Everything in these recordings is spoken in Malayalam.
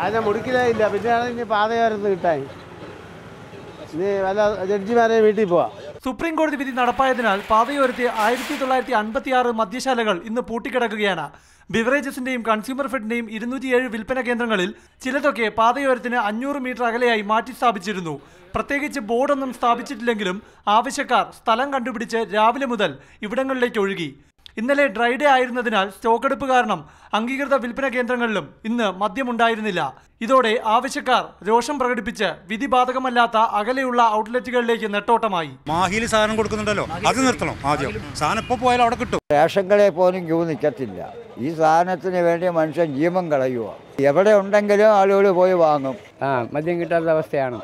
അതിനെ മുടിക്കില്ല. പിന്നെയാണ് ഇനി പാതയോരത്ത് കിട്ടാൻ. ഇനി വല്ല ജഡ്ജിമാരെ വീട്ടിൽ പോവാം. സുപ്രീം കോടതി വിധി നടപ്പായതിനാൽ പാതയോരത്തെ 1956 മദ്യശാലകൾ ഇന്ന് പൂട്ടിക്കിടക്കുകയാണ്. ബിവറേജസിന്റെയും കൺസ്യൂമർ ഫെഡിന്റെയും 207 വിൽപ്പന കേന്ദ്രങ്ങളിൽ ചിലതൊക്കെ പാതയോരത്തിന് 500 മീറ്റർ അകലെയായി മാറ്റി സ്ഥാപിച്ചിരുന്നു. പ്രത്യേകിച്ച് ബോർഡൊന്നും സ്ഥാപിച്ചിട്ടില്ലെങ്കിലും ആവശ്യക്കാർ സ്ഥലം കണ്ടുപിടിച്ച് രാവിലെ മുതൽ ഇവിടങ്ങളിലേക്ക് ഒഴുകി. ഇന്നലെ ഡ്രൈ ഡേ ആയിരുന്നതിനാൽ സ്റ്റോക്കെടുപ്പ് കാരണം അംഗീകൃത വിൽപ്പന കേന്ദ്രങ്ങളിലും ഇന്ന് മദ്യമുണ്ടായിരുന്നില്ല. ഇതോടെ ആവശ്യക്കാർ രോഷം പ്രകടിപ്പിച്ച് വിധി ബാധകമല്ലാത്ത അകലെയുള്ള ഔട്ട്ലെറ്റുകളിലേക്ക് നെട്ടോട്ടമായി. മാഹിയിൽ സാധനം കൊടുക്കുന്നുണ്ടല്ലോ, അത് നിർത്തണം. ആദ്യം സാധനം ഇപ്പോൾ പോയാൽ അവിടെ കിട്ടും. റേഷൻ കടയിൽ പോലും ക്യൂ നിൽക്കത്തില്ല. ഈ സാധനത്തിന് വേണ്ടി മനുഷ്യൻ ജീവൻ കളയുക. എവിടെ ഉണ്ടെങ്കിലും ആളുകൾ പോയി വാങ്ങും. മദ്യം കിട്ടാത്ത അവസ്ഥയാണ്.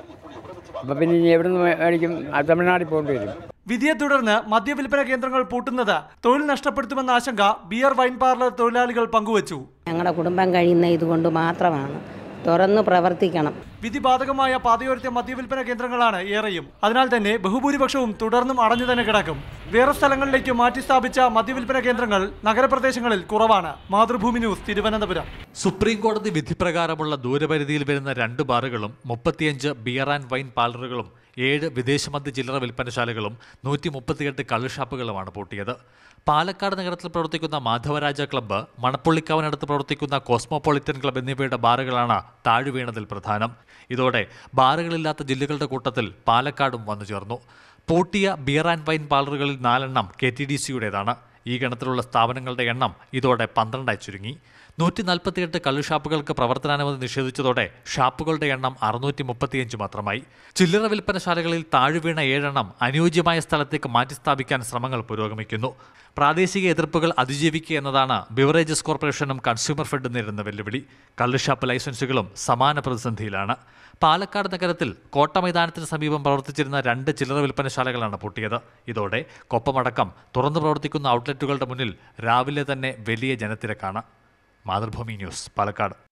അപ്പം പിന്നെ ഇനി എവിടെ നിന്ന് മേടിക്കും? തമിഴ്നാട്ടിൽ പോകേണ്ടി വരും. വിധിയെ തുടർന്ന് മദ്യവിൽപ്പന കേന്ദ്രങ്ങൾ പൂട്ടുന്നത് തൊഴിൽ നഷ്ടപ്പെടുത്തുമെന്ന ആശങ്ക ബിയർ വൈൻ പാർലർ തൊഴിലാളികൾ പങ്കുവച്ചു. ഞങ്ങളുടെ കുടുംബം കഴിയുന്ന ഇതുകൊണ്ട് മാത്രമാണ്. തുറന്നു പ്രവർത്തിക്കണം. വിധി ബാധകമായ പാതയോരത്തെ മദ്യവിൽപ്പന കേന്ദ്രങ്ങളാണ് ഏറെയും. അതിനാൽ തന്നെ ബഹുഭൂരിപക്ഷവും തുടർന്നും അടഞ്ഞു തന്നെ കിടക്കും. വേറെ സ്ഥലങ്ങളിലേക്ക് മാറ്റി സ്ഥാപിച്ച മദ്യവിൽപ്പന കേന്ദ്രങ്ങൾ നഗരപ്രദേശങ്ങളിൽ കുറവാണ്. മാതൃഭൂമി ന്യൂസ്, തിരുവനന്തപുരം. സുപ്രീം കോടതി വിധിപ്രകാരമുള്ള ദൂരപരിധിയിൽ വരുന്ന 2 ബാറുകളും 35 ബിയർ ആൻഡ് വൈൻ പാർലറുകളും 7 വിദേശമദ്യ ചില്ലറ വിൽപ്പനശാലകളും 138 കള്ളുഷാപ്പുകളുമാണ് പൂട്ടിയത്. പാലക്കാട് നഗരത്തിൽ പ്രവർത്തിക്കുന്ന മാധവരാജ ക്ലബ്ബ്, മണപ്പുള്ളിക്കാവിനടുത്ത് പ്രവർത്തിക്കുന്ന കോസ്മോപൊളിറ്റൻ ക്ലബ്ബ് എന്നിവയുടെ ബാറുകളാണ് താഴ്വീണതിൽ പ്രധാനം. ഇതോടെ ബാറുകളില്ലാത്ത ജില്ലകളുടെ കൂട്ടത്തിൽ പാലക്കാടും വന്നു ചേർന്നു. പൂട്ടിയ ബിയർ ആൻഡ് വൈൻ പാർലറുകളിൽ 4 എണ്ണം KTDCയുടേതാണ്. ഈ ഗണത്തിലുള്ള സ്ഥാപനങ്ങളുടെ എണ്ണം ഇതോടെ 12 ചുരുങ്ങി. 148 കള്ളുഷാപ്പുകൾക്ക് പ്രവർത്തനാനുമതി നിഷേധിച്ചതോടെ ഷാപ്പുകളുടെ എണ്ണം 635 മാത്രമായി. ചില്ലറ വിൽപ്പനശാലകളിൽ താഴ്വീണ 7 എണ്ണം അനുയോജ്യമായ സ്ഥലത്തേക്ക് മാറ്റി സ്ഥാപിക്കാൻ ശ്രമങ്ങൾ പുരോഗമിക്കുന്നു. പ്രാദേശിക എതിർപ്പുകൾ അതിജീവിക്കുക എന്നതാണ് ബിവറേജസ് കോർപ്പറേഷനും കൺസ്യൂമർ ഫെഡും നേരിടുന്ന വെല്ലുവിളി. കള്ളുഷാപ്പ് ലൈസൻസുകളും സമാന പ്രതിസന്ധിയിലാണ്. പാലക്കാട് നഗരത്തിൽ കോട്ട മൈതാനത്തിന് സമീപം പ്രവർത്തിച്ചിരുന്ന 2 ചില്ലറ വിൽപ്പനശാലകളാണ് പൂട്ടിയത്. ഇതോടെ കൊപ്പമടക്കം തുറന്നു പ്രവർത്തിക്കുന്ന ഔട്ട്ലെറ്റുകളുടെ മുന്നിൽ രാവിലെ തന്നെ വലിയ ജനത്തിരക്കാണ്. മാതൃഭൂമി ന്യൂസ്, പാലക്കാട്.